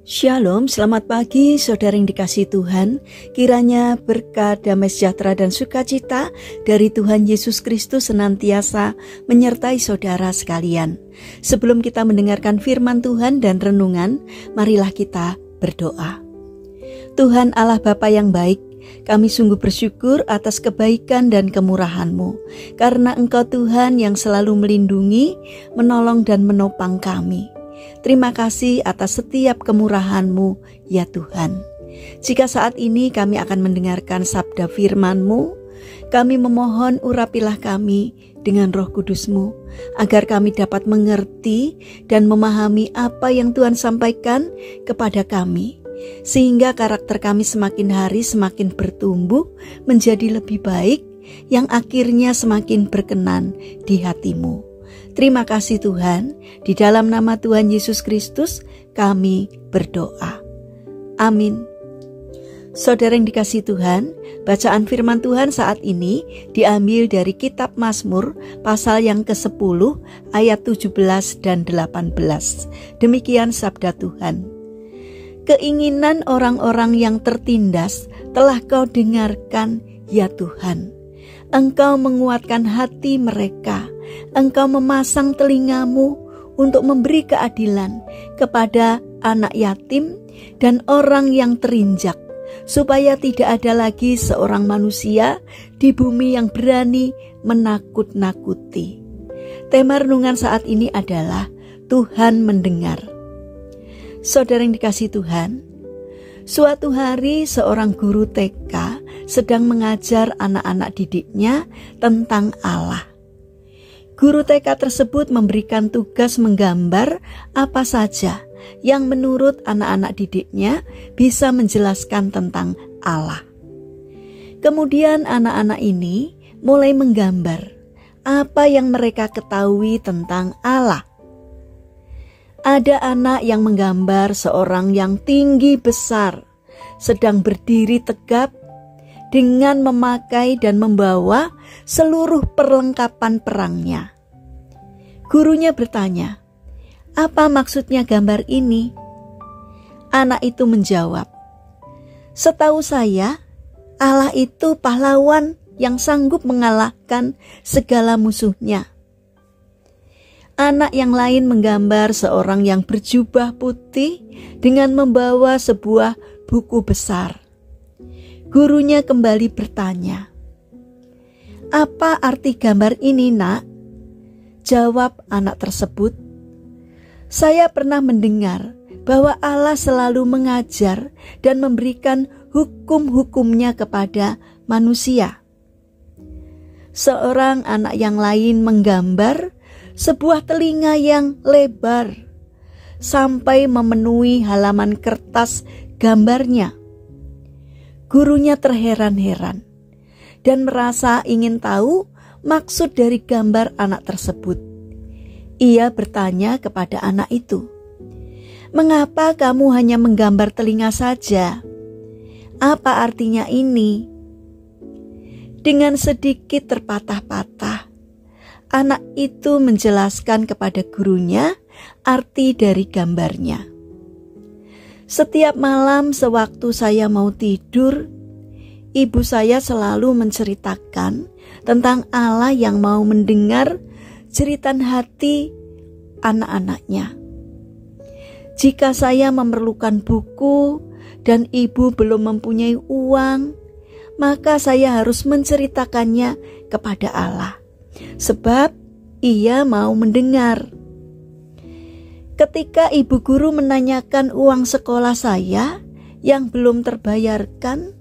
Shalom, selamat pagi saudara yang dikasihi Tuhan. Kiranya berkat, damai sejahtera dan sukacita dari Tuhan Yesus Kristus senantiasa menyertai saudara sekalian. Sebelum kita mendengarkan firman Tuhan dan renungan, marilah kita berdoa. Tuhan Allah Bapa yang baik, kami sungguh bersyukur atas kebaikan dan kemurahan-Mu, karena Engkau Tuhan yang selalu melindungi, menolong dan menopang kami. Terima kasih atas setiap kemurahan-Mu, ya Tuhan. Jika saat ini kami akan mendengarkan sabda firman-Mu, kami memohon urapilah kami dengan Roh Kudus-Mu, agar kami dapat mengerti dan memahami apa yang Tuhan sampaikan kepada kami, sehingga karakter kami semakin hari semakin bertumbuh menjadi lebih baik, yang akhirnya semakin berkenan di hati-Mu. Terima kasih Tuhan, di dalam nama Tuhan Yesus Kristus kami berdoa. Amin. Saudara yang dikasihi Tuhan, bacaan firman Tuhan saat ini diambil dari kitab Mazmur pasal yang ke-10 ayat 17 dan 18. Demikian sabda Tuhan. Keinginan orang-orang yang tertindas telah Kau dengarkan, ya Tuhan. Engkau menguatkan hati mereka. Engkau memasang telinga-Mu untuk memberi keadilan kepada anak yatim dan orang yang terinjak, supaya tidak ada lagi seorang manusia di bumi yang berani menakut-nakuti. Tema renungan saat ini adalah Tuhan mendengar. Saudara yang dikasihi Tuhan, suatu hari seorang guru TK sedang mengajar anak-anak didiknya tentang Allah. Guru TK tersebut memberikan tugas menggambar apa saja yang menurut anak-anak didiknya bisa menjelaskan tentang Allah. Kemudian anak-anak ini mulai menggambar apa yang mereka ketahui tentang Allah. Ada anak yang menggambar seorang yang tinggi besar, sedang berdiri tegap dengan memakai dan membawa seluruh perlengkapan perangnya. Gurunya bertanya, "Apa maksudnya gambar ini?" Anak itu menjawab, "Setahu saya, Allah itu pahlawan yang sanggup mengalahkan segala musuhnya." Anak yang lain menggambar seorang yang berjubah putih dengan membawa sebuah buku besar. Gurunya kembali bertanya, "Apa arti gambar ini, Nak?" Jawab anak tersebut, "Saya pernah mendengar bahwa Allah selalu mengajar dan memberikan hukum-hukumnya kepada manusia." Seorang anak yang lain menggambar sebuah telinga yang lebar sampai memenuhi halaman kertas gambarnya. Gurunya terheran-heran dan merasa ingin tahu maksud dari gambar anak tersebut. Ia bertanya kepada anak itu, "Mengapa kamu hanya menggambar telinga saja? Apa artinya ini?" Dengan sedikit terpatah-patah, anak itu menjelaskan kepada gurunya arti dari gambarnya. "Setiap malam sewaktu saya mau tidur, ibu saya selalu menceritakan tentang Allah yang mau mendengar jeritan hati anak-anaknya. Jika saya memerlukan buku dan ibu belum mempunyai uang, maka saya harus menceritakannya kepada Allah, sebab Ia mau mendengar. Ketika ibu guru menanyakan uang sekolah saya yang belum terbayarkan,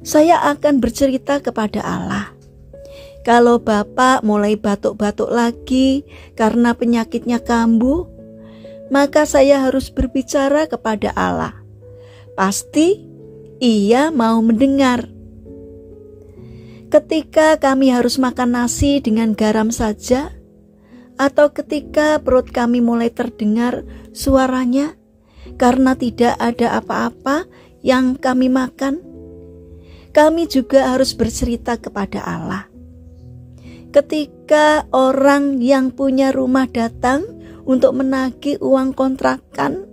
saya akan bercerita kepada Allah. Kalau Bapak mulai batuk-batuk lagi karena penyakitnya kambuh, maka saya harus berbicara kepada Allah. Pasti Ia mau mendengar. Ketika kami harus makan nasi dengan garam saja, atau ketika perut kami mulai terdengar suaranya karena tidak ada apa-apa yang kami makan, kami juga harus bercerita kepada Allah. Ketika orang yang punya rumah datang untuk menagih uang kontrakan,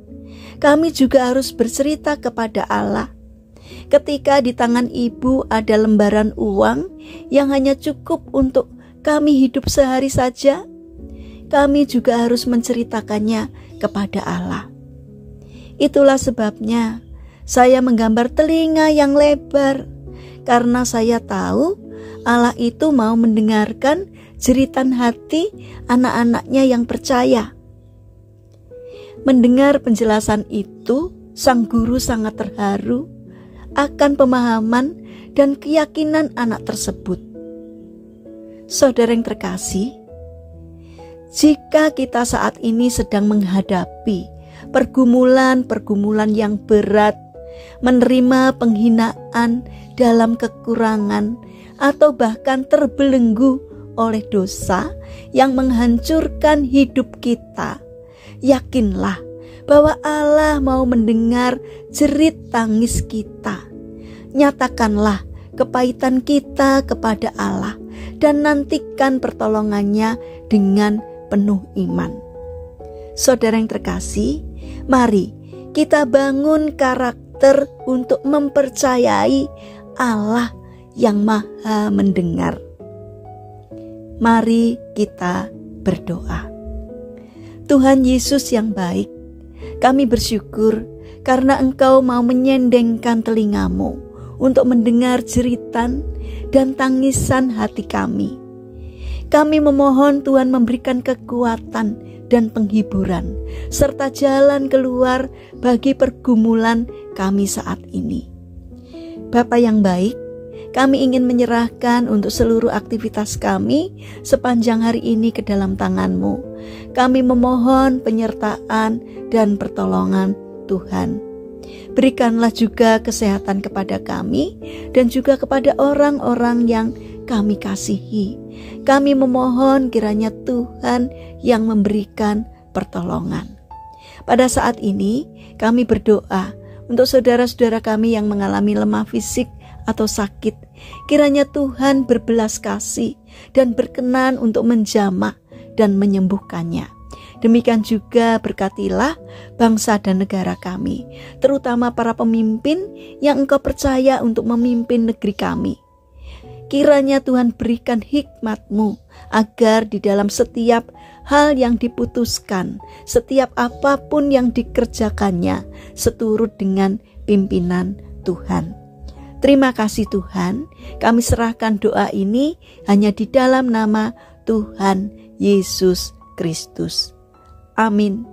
kami juga harus bercerita kepada Allah. Ketika di tangan ibu ada lembaran uang yang hanya cukup untuk kami hidup sehari saja, kami juga harus menceritakannya kepada Allah. Itulah sebabnya saya menggambar telinga yang lebar, karena saya tahu Allah itu mau mendengarkan jeritan hati anak-anaknya yang percaya. Mendengar penjelasan itu, sang guru sangat terharu akan pemahaman dan keyakinan anak tersebut. Saudara yang terkasih, jika kita saat ini sedang menghadapi pergumulan-pergumulan yang berat, menerima penghinaan dalam kekurangan, atau bahkan terbelenggu oleh dosa yang menghancurkan hidup kita, yakinlah bahwa Allah mau mendengar jerit tangis kita. Nyatakanlah kepahitan kita kepada Allah dan nantikan pertolongannya dengan penuh iman. Saudara yang terkasih, mari kita bangun karakter untuk mempercayai Allah yang Maha mendengar. Mari kita berdoa. Tuhan Yesus yang baik, kami bersyukur karena Engkau mau menyendengkan telingamu untuk mendengar jeritan dan tangisan hati kami. Kami memohon Tuhan memberikan kekuatan dan penghiburan, serta jalan keluar bagi pergumulan kami saat ini. Bapa yang baik, kami ingin menyerahkan untuk seluruh aktivitas kami sepanjang hari ini ke dalam tangan-Mu. Kami memohon penyertaan dan pertolongan Tuhan. Berikanlah juga kesehatan kepada kami dan juga kepada orang-orang yang kami kasihi. Kami memohon kiranya Tuhan yang memberikan pertolongan. Pada saat ini kami berdoa untuk saudara-saudara kami yang mengalami lemah fisik atau sakit. Kiranya Tuhan berbelas kasih dan berkenan untuk menjamah dan menyembuhkannya. Demikian juga berkatilah bangsa dan negara kami, terutama para pemimpin yang Engkau percaya untuk memimpin negeri kami. Kiranya Tuhan berikan hikmat-Mu agar di dalam setiap hal yang diputuskan, setiap apapun yang dikerjakannya, seturut dengan pimpinan Tuhan. Terima kasih Tuhan, kami serahkan doa ini hanya di dalam nama Tuhan Yesus Kristus. Amin.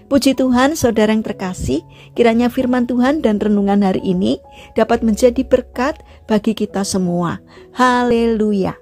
Puji Tuhan, saudara yang terkasih, kiranya firman Tuhan dan renungan hari ini dapat menjadi berkat bagi kita semua. Haleluya.